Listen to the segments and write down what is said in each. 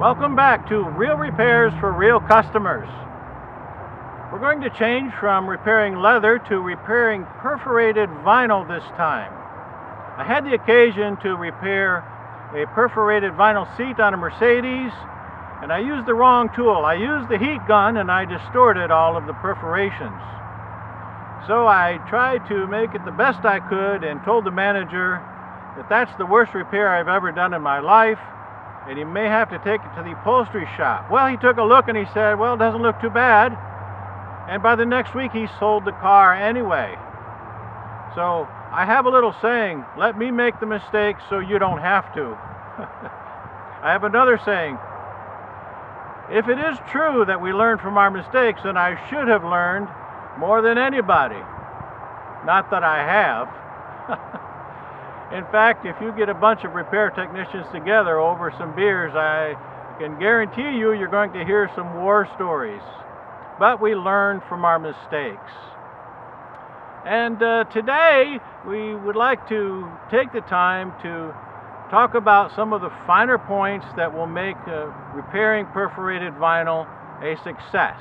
Welcome back to Real Repairs for Real Customers. We're going to change from repairing leather to repairing perforated vinyl this time. I had the occasion to repair a perforated vinyl seat on a Mercedes, and I used the wrong tool. I used the heat gun and I distorted all of the perforations. So I tried to make it the best I could and told the manager that that's the worst repair I've ever done in my life, and he may have to take it to the upholstery shop. Well, he took a look and he said, well, it doesn't look too bad. And by the next week, he sold the car anyway. So I have a little saying, let me make the mistakes so you don't have to. I have another saying, if it is true that we learn from our mistakes, then I should have learned more than anybody. Not that I have. In fact, if you get a bunch of repair technicians together over some beers, I can guarantee you you're going to hear some war stories. But we learn from our mistakes. And today we would like to take the time to talk about some of the finer points that will make repairing perforated vinyl a success.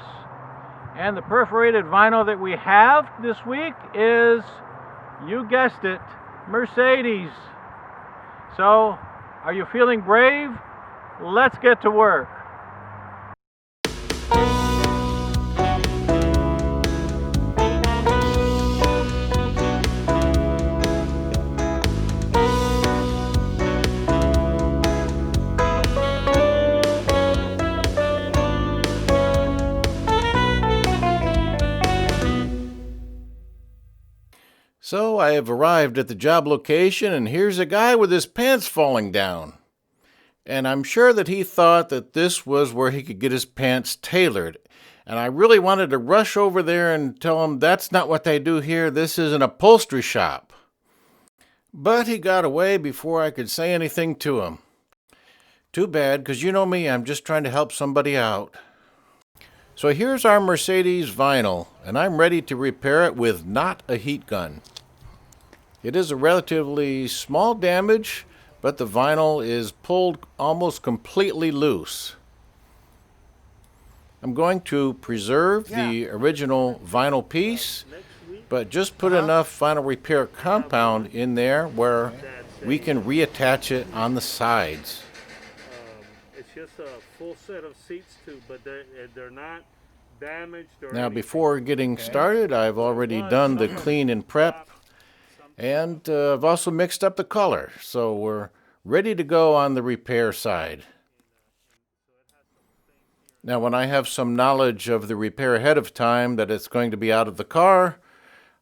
And the perforated vinyl that we have this week is, you guessed it, Mercedes. So, are you feeling brave? Let's get to work. So I have arrived at the job location, and here's a guy with his pants falling down. And I'm sure that he thought that this was where he could get his pants tailored. And I really wanted to rush over there and tell him that's not what they do here. This is an upholstery shop. But he got away before I could say anything to him. Too bad, because you know me, I'm just trying to help somebody out. So here's our Mercedes vinyl, and I'm ready to repair it with not a heat gun. It is a relatively small damage, but the vinyl is pulled almost completely loose. I'm going to preserve the original vinyl piece, but just put enough vinyl repair compound in there where we can reattach it on the sides. It's just a full set of seats too, but they're not damaged or Now anything. before getting started, I've already done the clean and prep, and I've also mixed up the color, so we're ready to go on the repair side. Now when I have some knowledge of the repair ahead of time that it's going to be out of the car,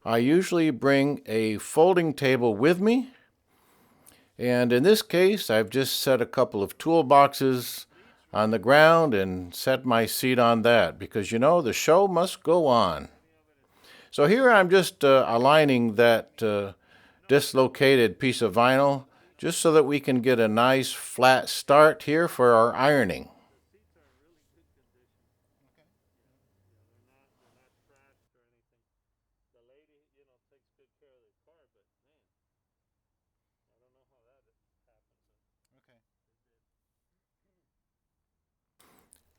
I usually bring a folding table with me, and in this case I've just set a couple of toolboxes on the ground and set my seat on that, because you know the show must go on. So here I'm just aligning that dislocated piece of vinyl just so that we can get a nice flat start here for our ironing.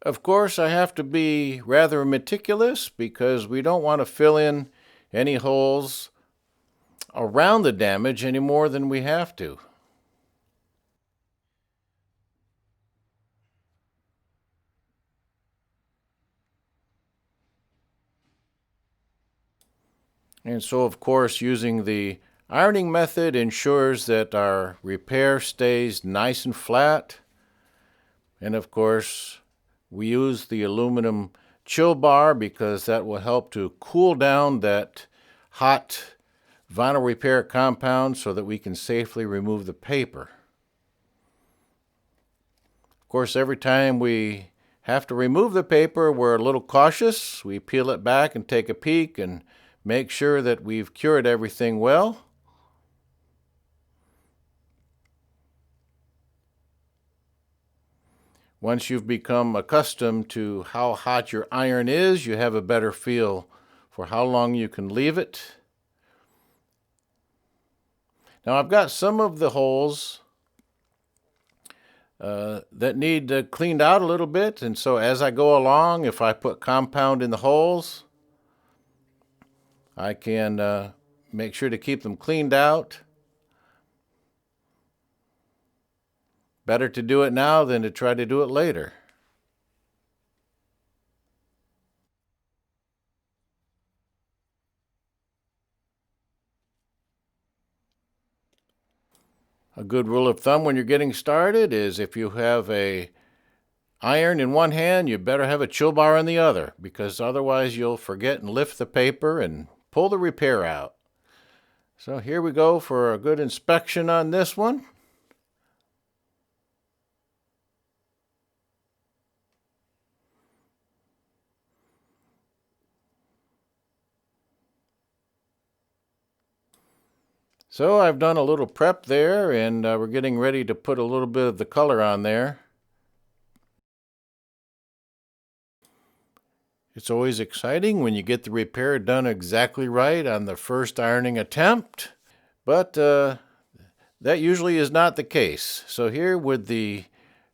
Of course, I have to be rather meticulous because we don't want to fill in any holes around the damage any more than we have to. And so, of course, using the ironing method ensures that our repair stays nice and flat. And of course, we use the aluminum chill bar because that will help to cool down that hot vinyl repair compound so that we can safely remove the paper. Of course, every time we have to remove the paper, we're a little cautious. We peel it back and take a peek and make sure that we've cured everything well. Once you've become accustomed to how hot your iron is, you have a better feel for how long you can leave it. Now I've got some of the holes that need cleaned out a little bit. And so as I go along, if I put compound in the holes, I can make sure to keep them cleaned out. Better to do it now than to try to do it later. A good rule of thumb when you're getting started is if you have a iron in one hand, you better have a chill bar in the other, because otherwise you'll forget and lift the paper and pull the repair out. So here we go for a good inspection on this one. So I've done a little prep there, and we're getting ready to put a little bit of the color on there. It's always exciting when you get the repair done exactly right on the first ironing attempt, but that usually is not the case. So here with the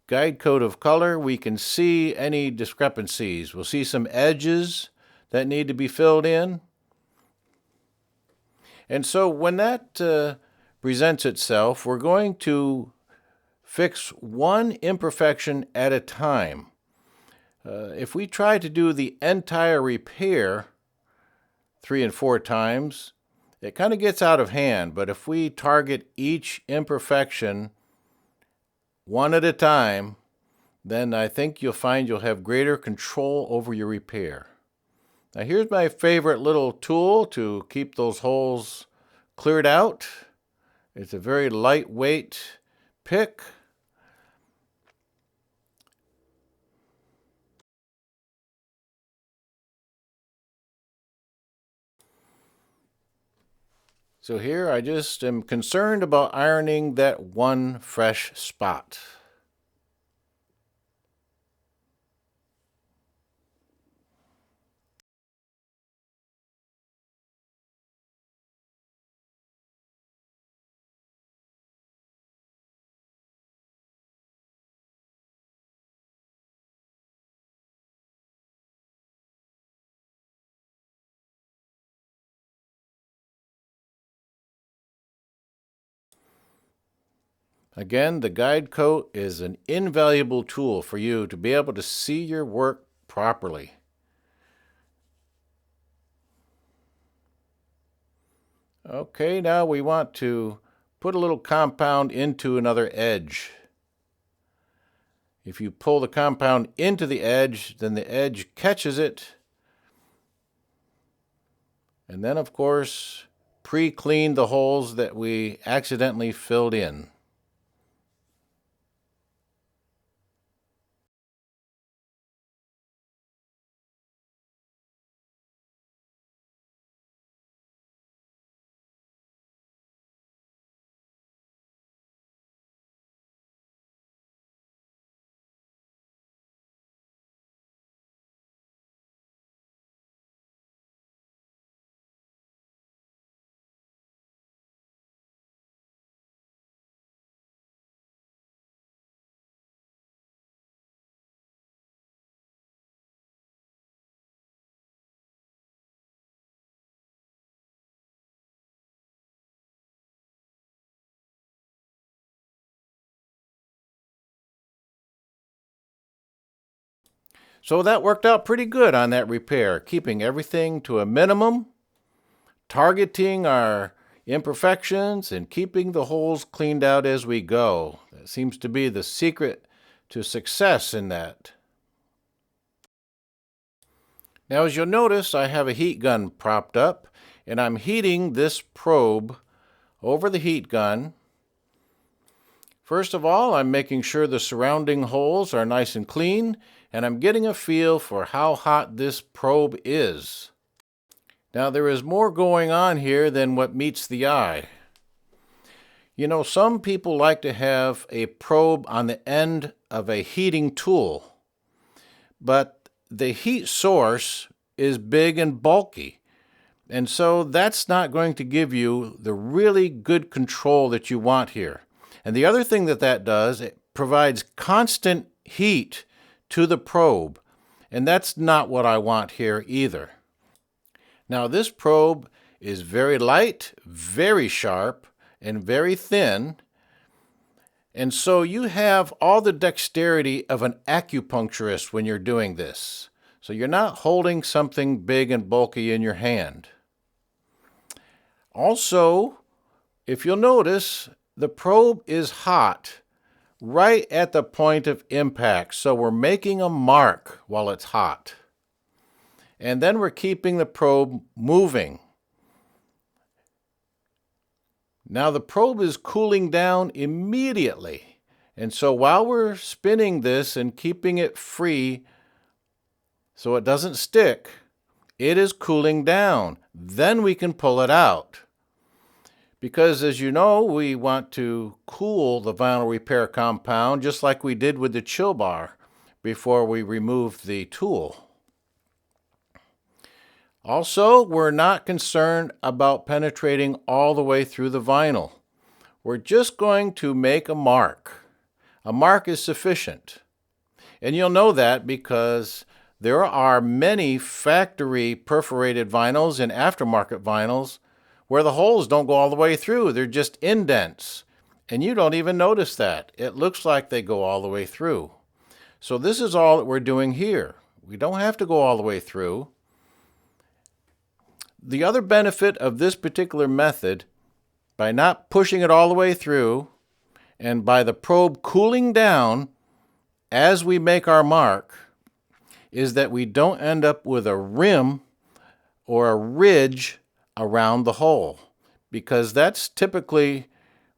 guide coat of color, we can see any discrepancies. We'll see some edges that need to be filled in. And so when that presents itself, we're going to fix one imperfection at a time. If we try to do the entire repair 3 and 4 times, it kind of gets out of hand. But if we target each imperfection one at a time, then I think you'll find you'll have greater control over your repair. Now here's my favorite little tool to keep those holes cleared out. It's a very lightweight pick. So here I just am concerned about ironing that one fresh spot. Again, the guide coat is an invaluable tool for you to be able to see your work properly. Okay, now we want to put a little compound into another edge. If you pull the compound into the edge, then the edge catches it. And then, of course, pre-clean the holes that we accidentally filled in. So that worked out pretty good on that repair, keeping everything to a minimum, targeting our imperfections, and keeping the holes cleaned out as we go. That seems to be the secret to success in that. Now, as you'll notice, I have a heat gun propped up, and I'm heating this probe over the heat gun. First of all, I'm making sure the surrounding holes are nice and clean, and I'm getting a feel for how hot this probe is. Now, there is more going on here than what meets the eye. You know, some people like to have a probe on the end of a heating tool, but the heat source is big and bulky, and so that's not going to give you the really good control that you want here. And the other thing that does, it provides constant heat to the probe, and that's not what I want here either. Now this probe is very light, very sharp, and very thin, and so you have all the dexterity of an acupuncturist when you're doing this. So you're not holding something big and bulky in your hand. Also, if you'll notice, the probe is hot right at the point of impact, so we're making a mark while it's hot. And then we're keeping the probe moving. Now the probe is cooling down immediately, and so while we're spinning this and keeping it free so it doesn't stick, it is cooling down. Then we can pull it out. Because as you know, we want to cool the vinyl repair compound just like we did with the chill bar before we removed the tool. Also, we're not concerned about penetrating all the way through the vinyl. We're just going to make a mark. A mark is sufficient. And you'll know that because there are many factory perforated vinyls and aftermarket vinyls where the holes don't go all the way through. They're just indents. And you don't even notice that. It looks like they go all the way through. So this is all that we're doing here. We don't have to go all the way through. The other benefit of this particular method, by not pushing it all the way through, and by the probe cooling down as we make our mark, is that we don't end up with a rim or a ridge around the hole, because that's typically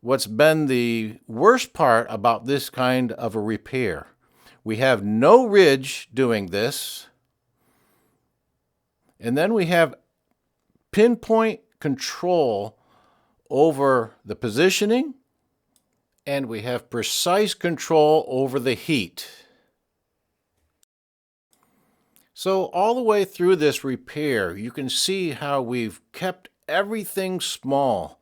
what's been the worst part about this kind of a repair. We have no ridge doing this, and then we have pinpoint control over the positioning, and we have precise control over the heat. So all the way through this repair, you can see how we've kept everything small.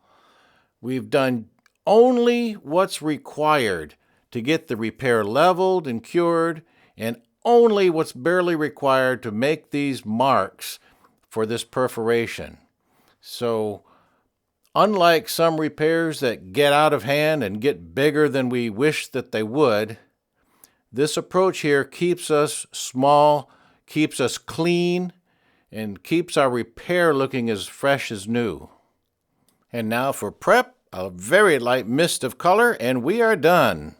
We've done only what's required to get the repair leveled and cured, and only what's barely required to make these marks for this perforation. So unlike some repairs that get out of hand and get bigger than we wish that they would, this approach here keeps us small, keeps us clean, and keeps our repair looking as fresh as new. And now for prep, a very light mist of color, and we are done.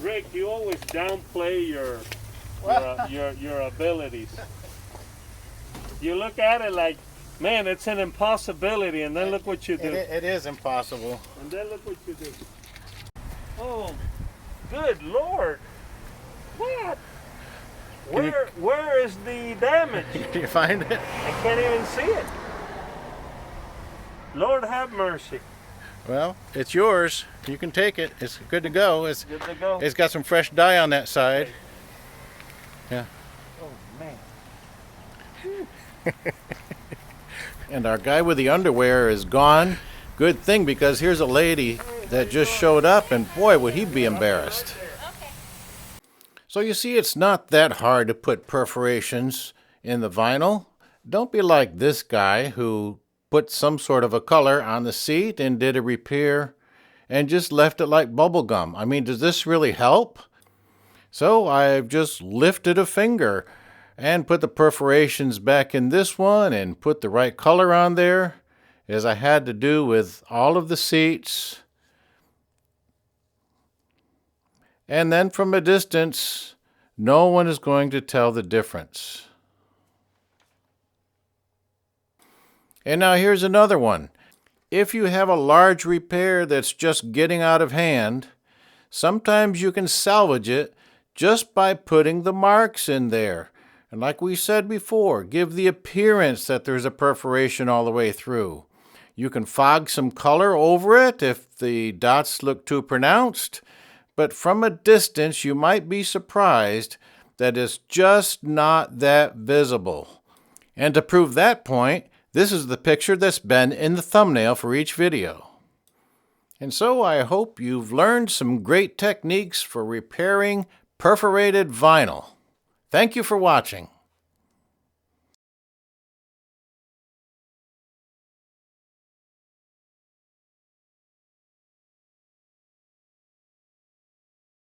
Rick, you always downplay your abilities. You look at it like, man, it's an impossibility, and then look what you do. It is impossible. And then look what you do. Oh, good Lord! What? Where is the damage? Can you find it? I can't even see it. Lord have mercy. Well, it's yours. You can take it. It's good to go. It's Good to go. got some fresh dye on that side. Yeah. Oh man. And our guy with the underwear is gone. Good thing, because here's a lady that just showed up, and boy, would he be embarrassed. So you see, it's not that hard to put perforations in the vinyl. Don't be like this guy who put some sort of a color on the seat and did a repair and just left it like bubble gum. I mean, does this really help? So I've just lifted a finger and put the perforations back in this one and put the right color on there, as I had to do with all of the seats. And then from a distance, no one is going to tell the difference. And now here's another one. If you have a large repair that's just getting out of hand, sometimes you can salvage it just by putting the marks in there. And like we said before, give the appearance that there's a perforation all the way through. You can fog some color over it if the dots look too pronounced, but from a distance you might be surprised that it's just not that visible. And to prove that point, this is the picture that's been in the thumbnail for each video. And so I hope you've learned some great techniques for repairing perforated vinyl. Thank you for watching.